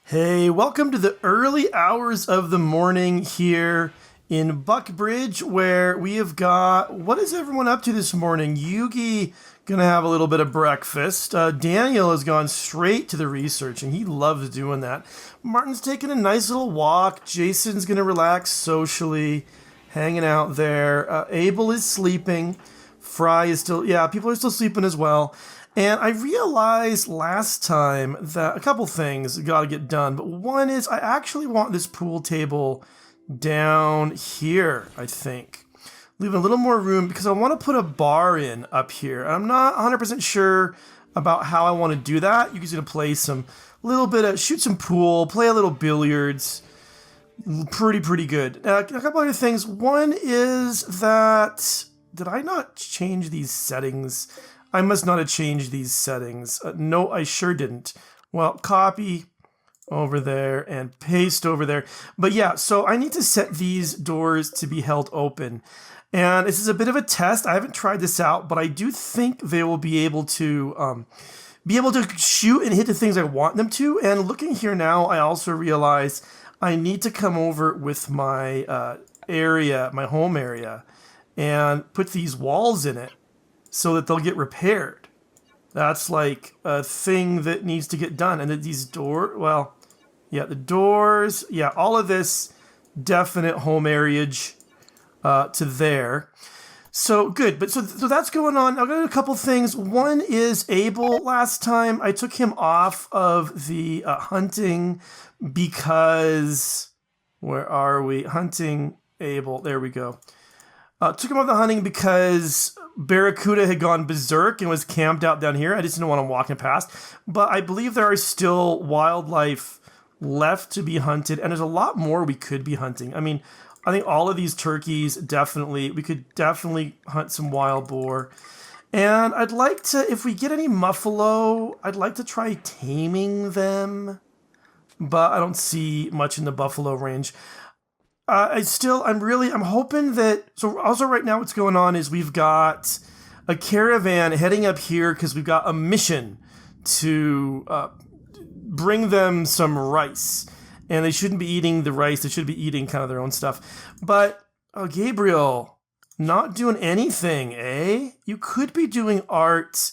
Hey, welcome to the early hours of the morning here in Buckbridge, where we have got, what is everyone up to this morning? Yugi gonna have a little bit of breakfast. Daniel has gone straight to the research, and he loves doing that. Martin's taking a nice little walk. Jason's gonna relax socially, hanging out there. Abel is sleeping. Fry is still, yeah, people are still sleeping as well. And I realized last time that a couple things got to get done, but one is I actually want this pool table down here, I think. Leaving a little more room because I want to put a bar in up here. And I'm not 100% sure about how I want to do that. You're just going to play shoot some pool, play a little billiards. Pretty good. A couple other things. One is that, did I not change these settings? I must not have changed these settings. No, I sure didn't. Well, copy over there and paste over there. But yeah, so I need to set these doors to be held open. And this is a bit of a test. I haven't tried this out, but I do think they will be able to shoot and hit the things I want them to. And looking here now, I also realize I need to come over with my my home area, and put these walls in it, so that they'll get repaired. That's like a thing that needs to get done. And that these the doors, all of this, definite home areage to there. So good, but so that's going on. I've got a couple things. One is Abel. Last time I took him off of the hunting because, where are we? Hunting Abel, there we go. Took him off the hunting because Barracuda had gone berserk and was camped out down here. I just didn't want him walking past. But I believe there are still wildlife left to be hunted, and there's a lot more we could be hunting. I mean, I think all of these turkeys, we could definitely hunt some wild boar. And I'd like to, if we get any buffalo, I'd like to try taming them. But I don't see much in the buffalo range. I'm hoping that, so also right now what's going on is we've got a caravan heading up here because we've got a mission to bring them some rice. And they shouldn't be eating the rice, they should be eating kind of their own stuff. But, Gabriel, not doing anything, eh? You could be doing art.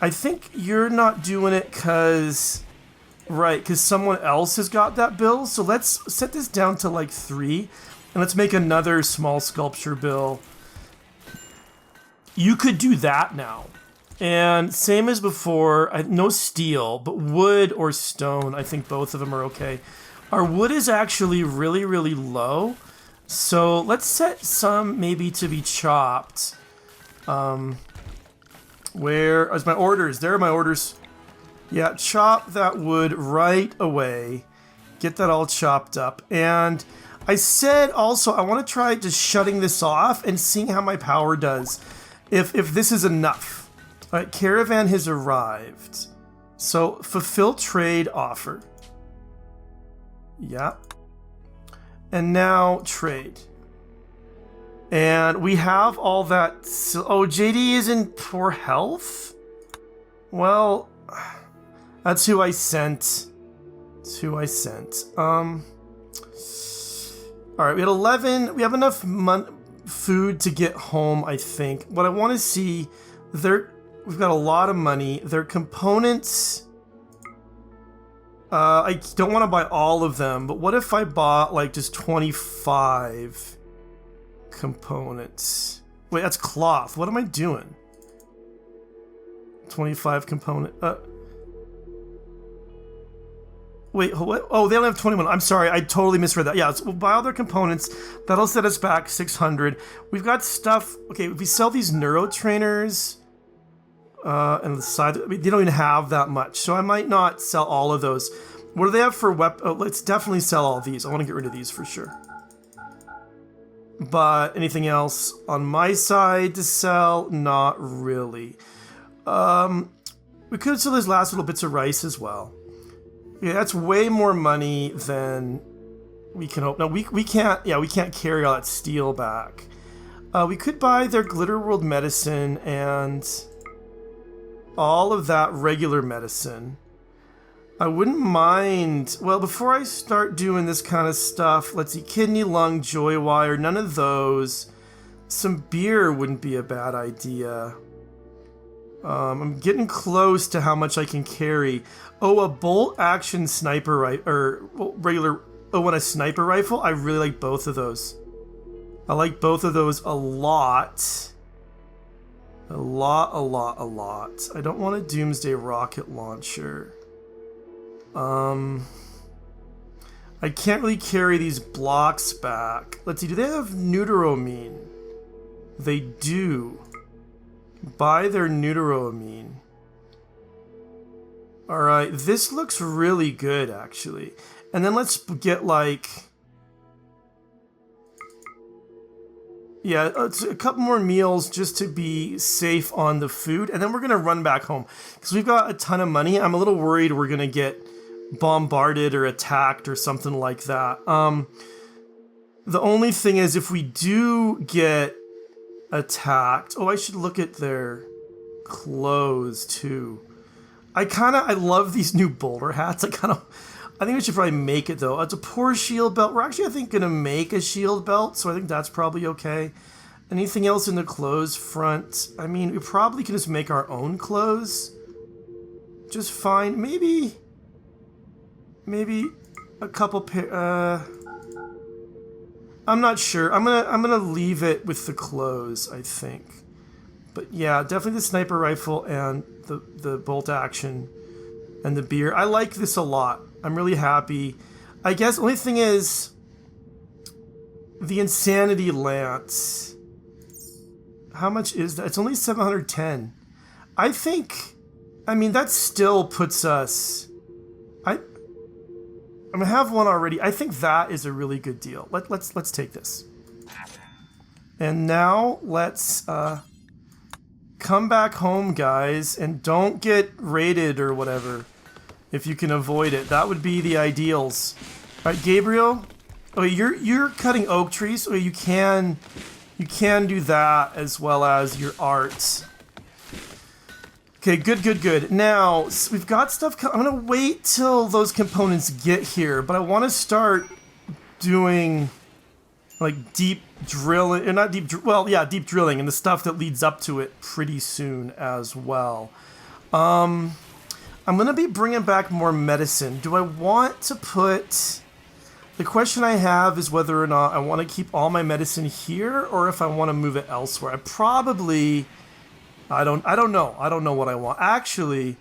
I think you're not doing it because someone else has got that bill. So let's set this down to like 3, and let's make another small sculpture bill. You could do that now. And same as before, no steel, but wood or stone. I think both of them are okay. Our wood is actually really, really low. So let's set some maybe to be chopped. Where is my orders? There are my orders. Yeah, chop that wood right away. Get that all chopped up. And I said also I want to try just shutting this off and seeing how my power does. If this is enough. All right, caravan has arrived. So fulfill trade offer. Yeah. And now trade. And we have all that. Oh, JD is in poor health? Well, that's who I sent. Alright, we had 11. We have enough food to get home, I think. What I want to see, we've got a lot of money. Their components, I don't want to buy all of them, but what if I bought like just 25 components? Wait, that's cloth. What am I doing? 25 component. Wait, what? Oh, they only have 21. I'm sorry, I totally misread that. Yeah, so we'll buy all their components. That'll set us back 600. We've got stuff. Okay, if we sell these neurotrainers, and the side, they don't even have that much, so I might not sell all of those. What do they have for weapon? Oh, let's definitely sell all these. I want to get rid of these for sure. But anything else on my side to sell? Not really. We could sell those last little bits of rice as well. Yeah, that's way more money than we can hope. No, we can't. Yeah, we can't carry all that steel back. We could buy their Glitter World medicine and all of that regular medicine. I wouldn't mind... Well, before I start doing this kind of stuff, let's see, kidney, lung, joy wire, none of those. Some beer wouldn't be a bad idea. I'm getting close to how much I can carry. Oh, a bolt action sniper rifle, or regular... Oh, and a sniper rifle? I really like both of those. I like both of those a lot. A lot. I don't want a Doomsday rocket launcher. I can't really carry these blocks back. Let's see, do they have neuroamine? They do. Buy their neuroamine. Alright, this looks really good, actually. And then let's get, like... Yeah, it's a couple more meals just to be safe on the food. And then we're going to run back home. Because we've got a ton of money. I'm a little worried we're going to get bombarded or attacked or something like that. The only thing is, if we do get attacked... Oh, I should look at their clothes, too. I love these new bowler hats. I think we should probably make it, though. It's a poor shield belt. We're actually, I think, going to make a shield belt, so I think that's probably okay. Anything else in the clothes front? I mean, we probably can just make our own clothes. Just fine. Maybe a couple pair... I'm not sure. I'm gonna leave it with the clothes, I think. But yeah, definitely the sniper rifle and the bolt action and the beer. I like this a lot. I'm really happy. I guess the only thing is the insanity lance. How much is that? It's only 710. I think, I mean, that still puts us... I'm gonna have one already. I think that is a really good deal. Let's take this. And now let's come back home, guys, and don't get raided or whatever. If you can avoid it, that would be the ideals. All right, Gabriel. Oh, you're cutting oak trees. Oh, you can do that as well as your arts. Okay, good. Now, we've got stuff... I'm going to wait till those components get here, but I want to start doing, like, deep drilling... Not deep... Well, yeah, deep drilling and the stuff that leads up to it pretty soon as well. I'm going to be bringing back more medicine. Do I want to put... The question I have is whether or not I want to keep all my medicine here or if I want to move it elsewhere. I probably... I don't know. I don't know what I want. Actually,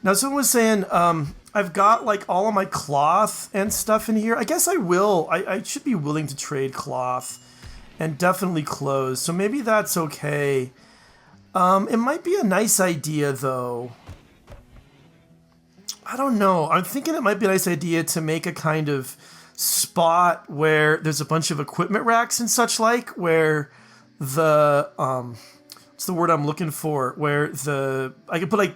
now someone was saying I've got like all of my cloth and stuff in here. I guess I will. I should be willing to trade cloth and definitely clothes. So maybe that's okay. It might be a nice idea though. I don't know. I'm thinking it might be a nice idea to make a kind of spot where there's a bunch of equipment racks and such like, where the what's the word I'm looking for? Where I could put like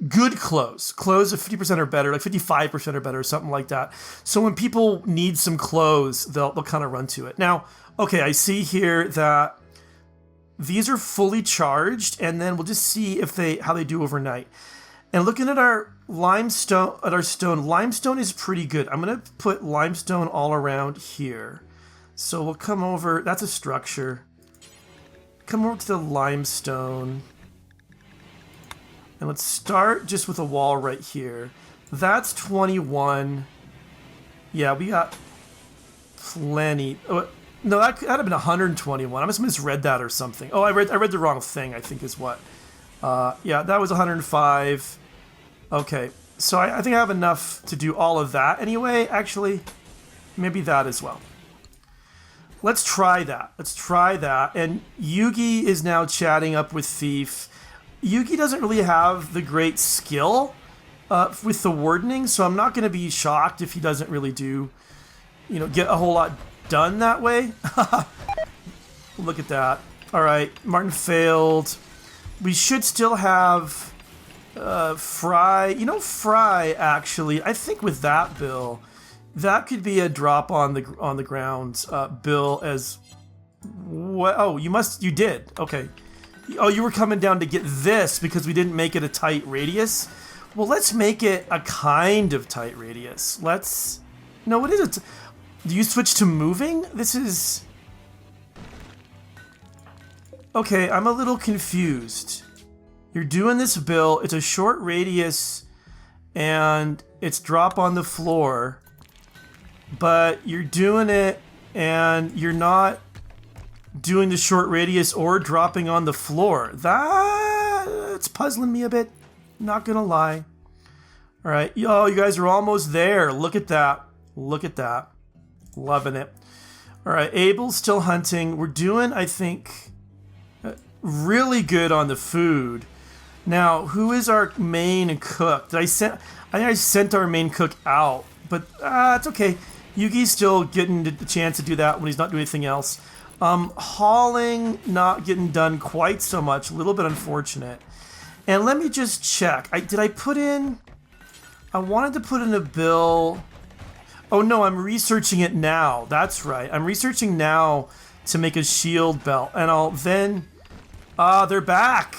good clothes of 50% or better, like 55% or better, or something like that. So when people need some clothes, they'll kind of run to it. Now, okay, I see here that these are fully charged, and then we'll just see how they do overnight. And looking at our limestone is pretty good. I'm gonna put limestone all around here. So we'll come over. That's a structure. Come over to the limestone. And let's start just with a wall right here. That's 21. Yeah, we got plenty. Oh, no, that'd have been 121. I must have misread that or something. Oh, I read the wrong thing, I think is what. Yeah, that was 105. Okay, so I think I have enough to do all of that anyway. Actually, maybe that as well. Let's try that. And Yugi is now chatting up with Thief. Yugi doesn't really have the great skill with the wardening, so I'm not going to be shocked if he doesn't really get a whole lot done that way. Look at that. All right, Martin failed. We should still have Fry. Fry, actually, I think with that bill... That could be a drop on the ground bill as what? Oh, you did. Okay. Oh, you were coming down to get this because we didn't make it a tight radius. Well, let's make it a kind of tight radius. Let's... No, what is it? Do you switch to moving? This is... Okay, I'm a little confused. You're doing this, Bill. It's a short radius, and it's drop on the floor. But you're doing it, and you're not doing the short radius or dropping on the floor. That's puzzling me a bit. Not gonna lie. All right, yo, you guys are almost there. Look at that. Look at that. Loving it. All right, Abel's still hunting. We're doing, I think, really good on the food. Now, who is our main cook? I think I sent our main cook out, but it's okay. Yugi's still getting the chance to do that when he's not doing anything else. Hauling, not getting done quite so much. A little bit unfortunate. And let me just check. Did I put in... I wanted to put in a bill... Oh no, I'm researching it now. That's right. I'm researching now to make a shield belt. And I'll then... they're back!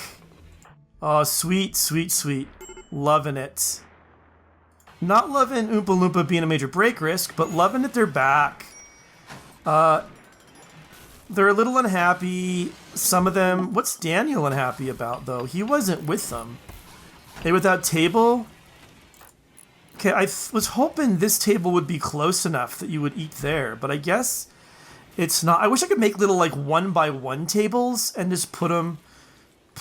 Oh, sweet, sweet, sweet. Loving it. Not loving Oompa Loompa being a major break risk, but loving that they're back. They're a little unhappy. Some of them... What's Daniel unhappy about, though? He wasn't with them. Hey, without table? Okay, I was hoping this table would be close enough that you would eat there, but I guess it's not. I wish I could make little, like, 1x1 tables and just put them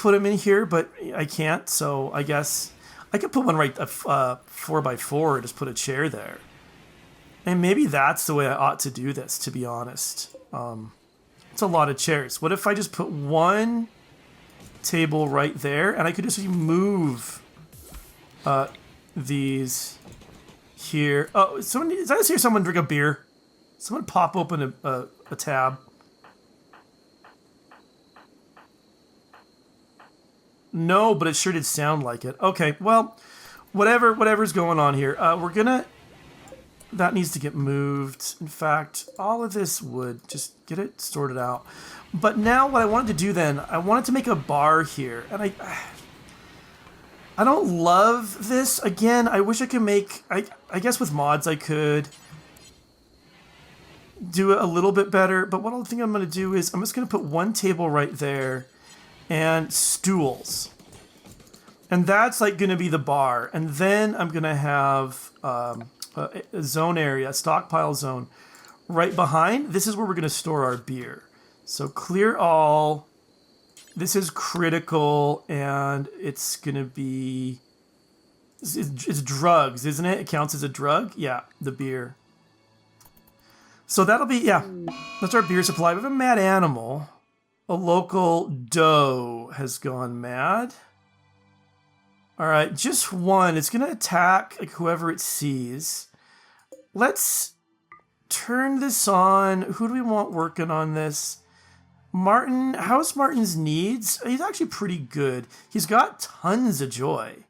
in here, but I can't, so I guess I could put one right 4x4 and just put a chair there. And maybe that's the way I ought to do this, to be honest. It's a lot of chairs. What if I just put one table right there, and I could just move these here. Oh, someone! Did I just hear someone drink a beer? Someone pop open a tab. No, but it sure did sound like it. Okay, well, whatever's going on here. We're gonna... That needs to get moved. In fact, all of this would just get it sorted out. But now what I wanted to do then, I wanted to make a bar here. And I don't love this. Again, I wish I could make... I guess with mods I could do it a little bit better. But what I think I'm going to do is I'm just going to put one table right there and stools. And that's like going to be the bar. And then I'm going to have... a zone area, a stockpile zone, right behind. This is where we're going to store our beer. So clear all. This is critical, and it's going to be... It's drugs, isn't it? It counts as a drug? Yeah, the beer. So that'll be, yeah, that's our beer supply. We have a mad animal. A local doe has gone mad. All right, just one. It's going to attack like whoever it sees. Let's turn this on. Who do we want working on this? Martin. How's Martin's needs? He's actually pretty good. He's got tons of joy.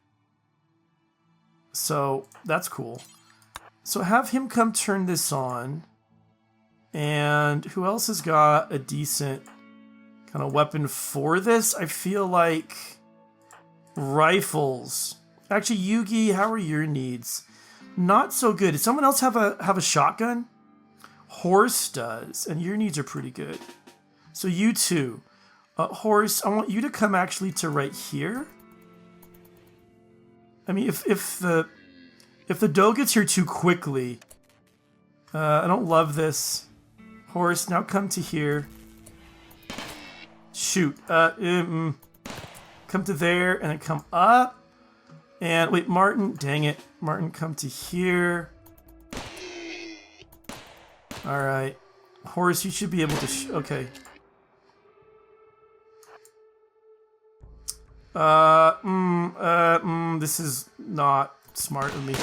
So that's cool. So have him come turn this on. And who else has got a decent kind of weapon for this? I feel like rifles. Actually, Yugi, how are your needs? Not so good. Does someone else have a shotgun? Horse does, and your needs are pretty good. So you two. Horse, I want you to come actually to right here. I mean, if the doe gets here too quickly, I don't love this. Horse, now come to here. Shoot. Come to there, and then come up. And wait, Martin, dang it. Martin, come to here. All right. Horse, you should be able to... okay. This is not smart of me.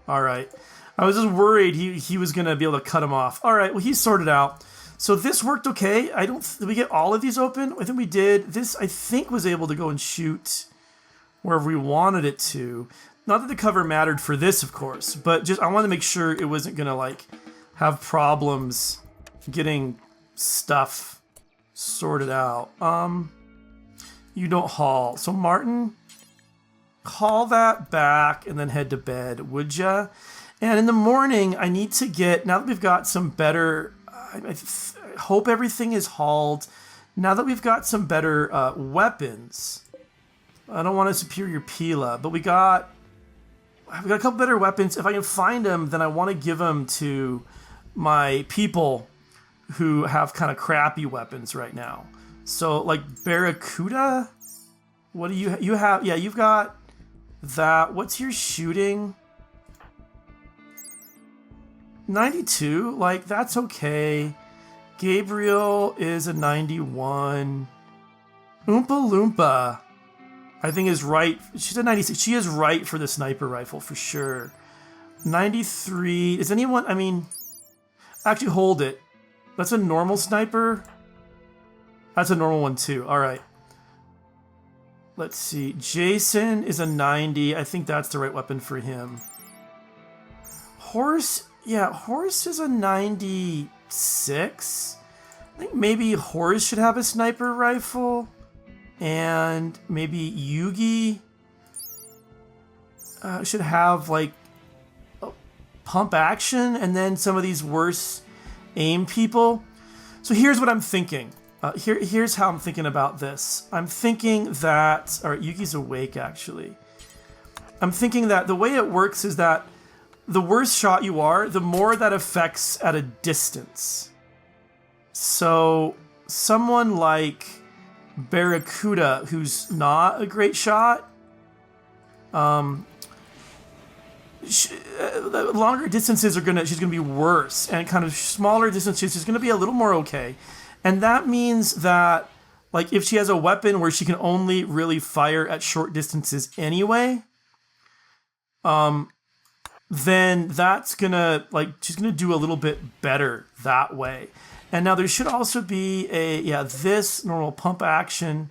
All right. I was just worried he was going to be able to cut him off. All right, well, he's sorted out. So this worked okay. Did we get all of these open? I think we did. This, I think, was able to go and shoot wherever we wanted it to. Not that the cover mattered for this, of course, but just I wanted to make sure it wasn't going to, like, have problems getting stuff sorted out. You don't haul. So Martin, haul that back and then head to bed, would ya? And in the morning, I need to get, now that we've got some better, I hope everything is hauled. Now that we've got some better weapons, I don't want a superior Pila, but I've got a couple better weapons. If I can find them, then I want to give them to my people who have kind of crappy weapons right now. So, like, Barracuda? What do you have? Yeah, you've got that. What's your shooting? 92? Like, that's okay. Gabriel is a 91. Oompa Loompa, I think, is right. She's a 96. She is right for the sniper rifle, for sure. 93. Is anyone... I mean... Actually, hold it. That's a normal sniper? That's a normal one, too. All right. Let's see. Jason is a 90. I think that's the right weapon for him. Horse... Yeah, Horse is a 96. I think maybe Horse should have a sniper rifle. And maybe Yugi should have, like, pump action. And then some of these worse aim people. So here's what I'm thinking. Here's how I'm thinking about this. I'm thinking that... All right, Yugi's awake, actually. I'm thinking that the way it works is that the worse shot you are, the more that affects at a distance. So someone like Barracuda, who's not a great shot, the longer distances she's gonna be worse, and kind of smaller distances she's gonna be a little more okay. And that means that, like, if she has a weapon where she can only really fire at short distances anyway, then that's gonna, like, she's gonna do a little bit better that way. And now there should also be this normal pump action.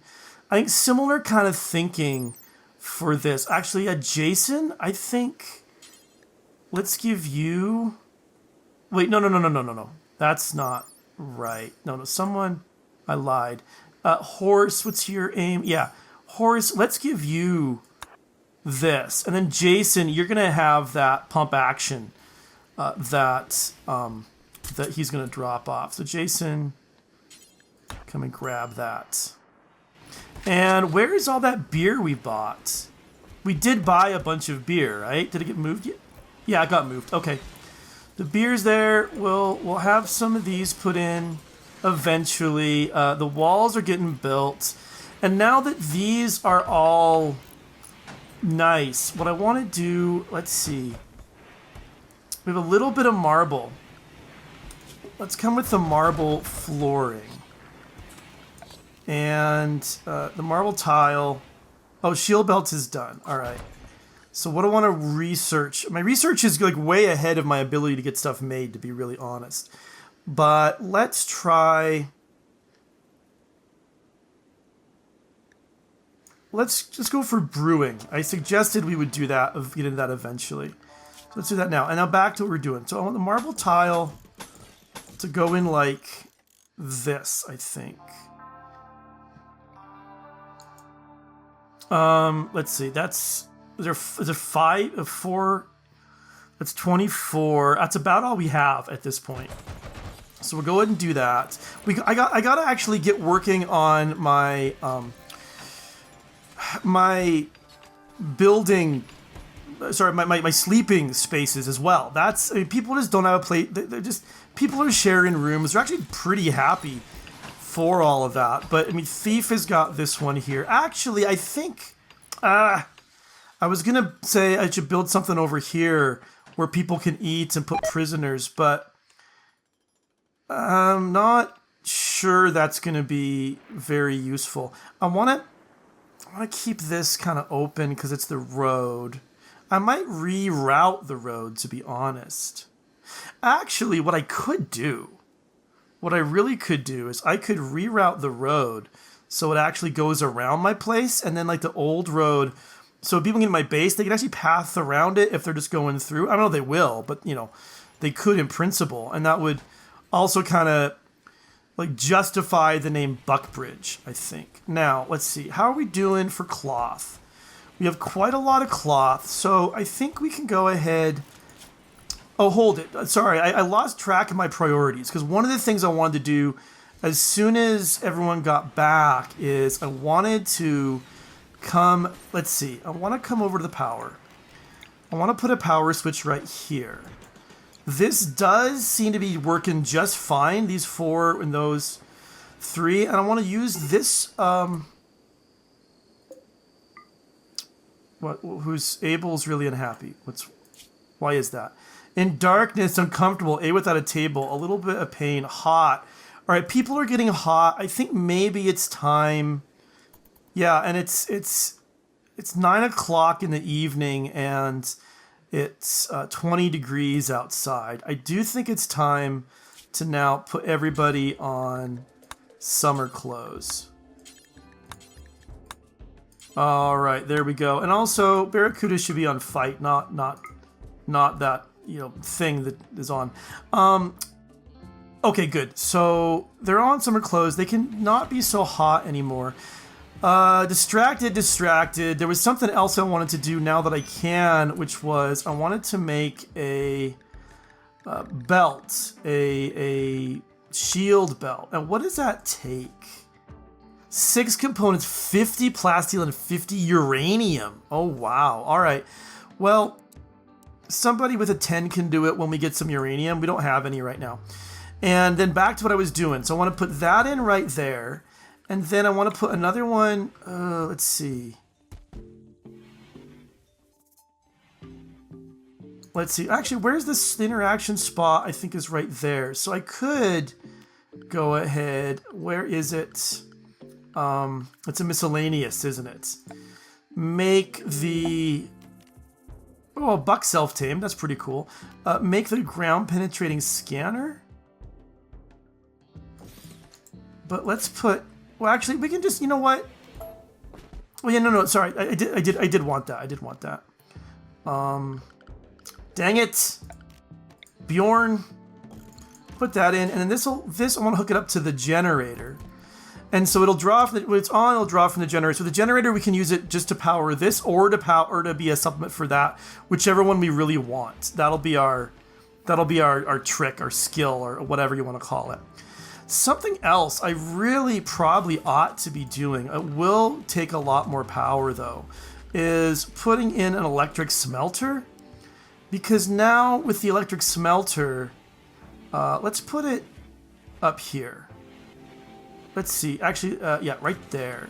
I think similar kind of thinking for this. Actually, Jason, I think, let's give you... Wait, no. That's not right. No, someone... I lied. Horse, what's your aim? Yeah, Horse, let's give you this. And then Jason, you're going to have that pump action that he's going to drop off. So Jason, come and grab that. And where is all that beer we bought? We did buy a bunch of beer, right? Did it get moved yet? Yeah, it got moved. Okay. The beer's there. We'll have some of these put in eventually. The walls are getting built. And now that these are all nice, what I want to do, let's see. We have a little bit of marble. Let's come with the marble flooring. And the marble tile. Oh, shield belt is done. All right. So what do I want to research? My research is like way ahead of my ability to get stuff made, to be really honest. But let's try... Let's just go for brewing. I suggested we would do that, get into that eventually. So let's do that now. And now back to what we're doing. So I want the marble tile to go in like this, I think. Let's see. Is there 4? That's 24. That's about all we have at this point. So we'll go ahead and do that. I gotta actually get working on my my building. Sorry, my sleeping spaces as well. People just don't have a place. People are sharing rooms. They're actually pretty happy for all of that. But I mean, Thief has got this one here. Actually, I think I was gonna say I should build something over here where people can eat and put prisoners, but I'm not sure that's gonna be very useful. I want to keep this kind of open because it's the road. I might reroute the road, to be honest. Actually, what I really could do is I could reroute the road so it actually goes around my place, and then like the old road, so people get in my base, they can actually path around it if they're just going through. I don't know if they will, but you know, they could in principle, and that would also kind of like justify the name Buckbridge, I think. Now, let's see. How are we doing for cloth? We have quite a lot of cloth, so I think we can go ahead. Oh, hold it. Sorry, I lost track of my priorities, because one of the things I wanted to do as soon as everyone got back is I wanted to come, let's see, I want to come over to the power. I want to put a power switch right here. This does seem to be working just fine, these 4 and those 3, and I want to use this, who's Abel's really unhappy. Why is that? In darkness, uncomfortable, A without a table, a little bit of pain, hot. All right, people are getting hot. I think maybe it's time. Yeah, and it's 9 o'clock in the evening, and it's 20 degrees outside. I do think it's time to now put everybody on summer clothes. All right, there we go. And also, Barracuda should be on fight, not that, thing that is on. Okay, good. So they're on summer clothes. They can not be so hot anymore. Distracted. There was something else I wanted to do now that I can, which was I wanted to make a belt, a shield belt. And what does that take? 6 components, 50 plasteel, and 50 uranium. Oh, wow. All right. Well, somebody with a 10 can do it when we get some uranium. We don't have any right now. And then back to what I was doing. So I want to put that in right there. And then I want to put another one. Let's see. Actually, where's this interaction spot? I think is right there. So I could go ahead. Where is it? It's a miscellaneous, isn't it? Make the... Oh, buck self-tamed. That's pretty cool. Make the ground-penetrating scanner. But let's put... Well, actually, we can just... You know what? Oh, yeah, no. Sorry, I did want that. Dang it, Bjorn. Put that in, and then this I want to hook it up to the generator. And so it'll draw from when it's on, it'll draw from the generator. So the generator, we can use it just to power this, or to be a supplement for that, whichever one we really want. That'll be our trick, our skill, or whatever you want to call it. Something else I really probably ought to be doing, it will take a lot more power though, is putting in an electric smelter. Because now with the electric smelter, let's put it up here. Let's see, actually, yeah, right there.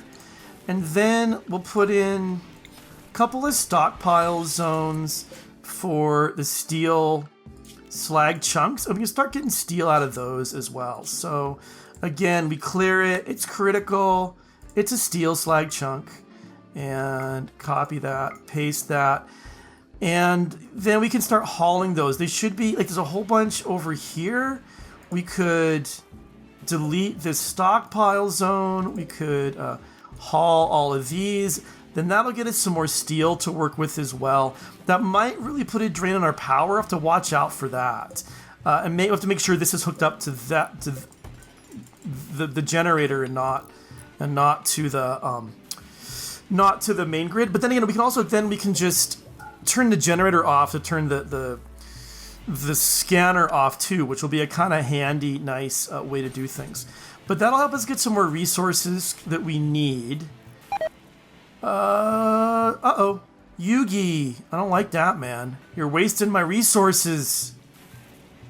And then we'll put in a couple of stockpile zones for the steel slag chunks. And we can start getting steel out of those as well. So again, we clear it, it's critical, it's a steel slag chunk. And copy that, paste that. And then we can start hauling those. They should be, like, there's a whole bunch over here. We could delete this stockpile zone. We could haul all of these. Then that'll get us some more steel to work with as well. That might really put a drain on our power. We'll have to watch out for that. And we have to make sure this is hooked up to that, to the generator and not to the main grid. But then again, we can just turn the generator off to turn the scanner off too, which will be a kind of handy, nice way to do things. But that'll help us get some more resources that we need. Uh-oh. Yugi, I don't like that, man. You're wasting my resources.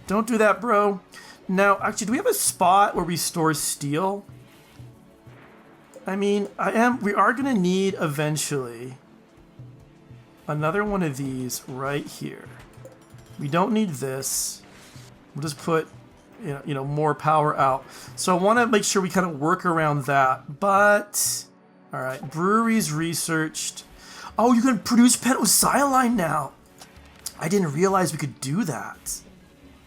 Don't do that, bro. Now, actually, do we have a spot where we store steel? I mean, we are gonna need eventually another one of these right here. We don't need this. We'll just put, more power out. So I want to make sure we kind of work around that. But, all right, breweries researched. Oh, you can produce pentosilane now. I didn't realize we could do that.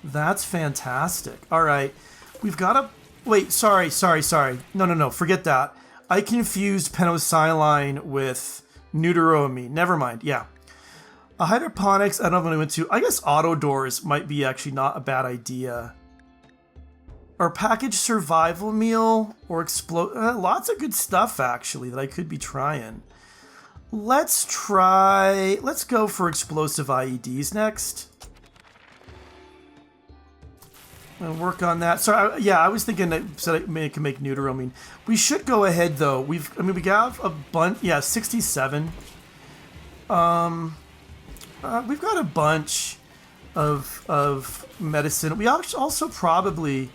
That's fantastic. All right, we've got to... Wait, sorry. No, forget that. I confused pentosilane with deuteroamine. Never mind, yeah. Hydroponics, I don't know what I went to. I guess auto doors might be actually not a bad idea. Or packaged survival meal, or explode. Lots of good stuff, actually, that I could be trying. let's go for explosive IEDs next. And work on that. So I was thinking that it can make neuter. We should go ahead though. We got a bunch. Yeah, 67. We've got a bunch of medicine. We also probably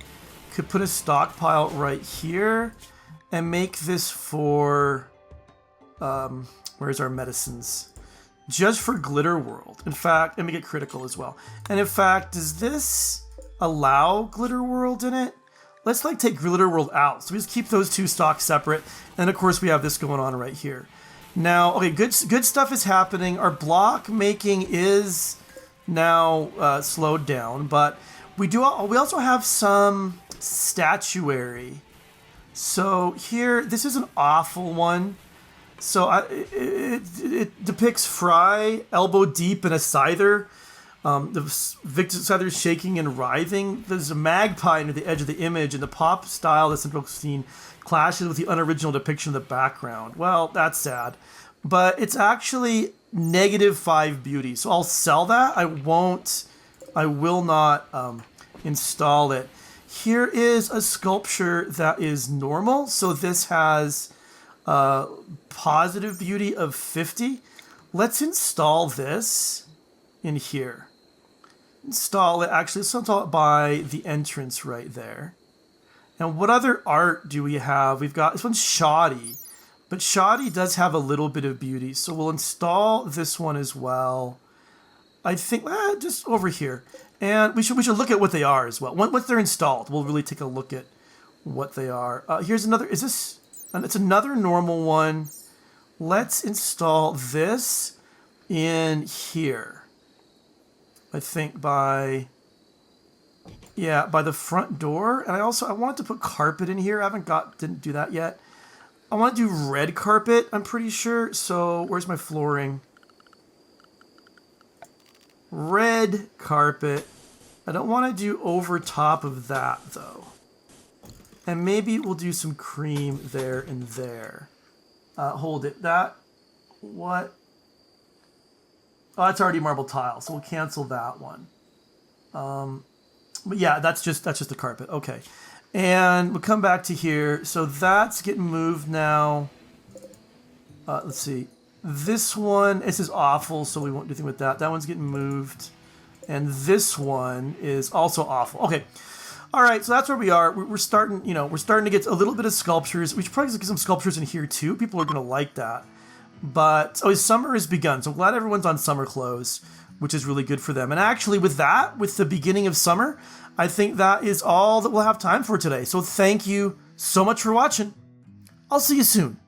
could put a stockpile right here and make this for where's our medicines? Just for Glitter World. In fact, and make it critical as well. And in fact, does this allow Glitter World in it? Let's take Glitter World out. So we just keep those two stocks separate. And of course we have this going on right here. Now, okay, good stuff is happening. Our block making is now slowed down, but we also have some statuary. So here, this is an awful one. So it depicts Fry elbow deep in a scyther. The scyther is shaking and writhing. There's a magpie near the edge of the image, and the pop style of the central scene clashes with the unoriginal depiction of the background. Well, that's sad. But it's actually -5 beauty. So I'll sell that. I will not install it. Here is a sculpture that is normal. So this has positive beauty of 50. Let's install this in here. Install it. Actually, let's install it by the entrance right there. And what other art do we have? We've got, this one's shoddy. But shoddy does have a little bit of beauty. So we'll install this one as well. I think, just over here. And we should look at what they are as well. Once they're installed, we'll really take a look at what they are. Here's another, it's another normal one. Let's install this in here. I think by the front door. And I wanted to put carpet in here. Didn't do that yet. I want to do red carpet, I'm pretty sure. So where's my flooring? Red carpet. I don't want to do over top of that though. And maybe we'll do some cream there and there. Hold it. What? Oh, that's already marble tile, so we'll cancel that one. But yeah, that's just the carpet. Okay. And we'll come back to here. So that's getting moved now. Let's see. This one, this is awful, so we won't do anything with that. That one's getting moved. And this one is also awful. Okay. All right, so that's where we are. We're starting to get a little bit of sculptures. We should probably get some sculptures in here too. People are going to like that. But summer has begun, so I'm glad everyone's on summer clothes, which is really good for them. And actually, with the beginning of summer, I think that is all that we'll have time for today. So thank you so much for watching. I'll see you soon.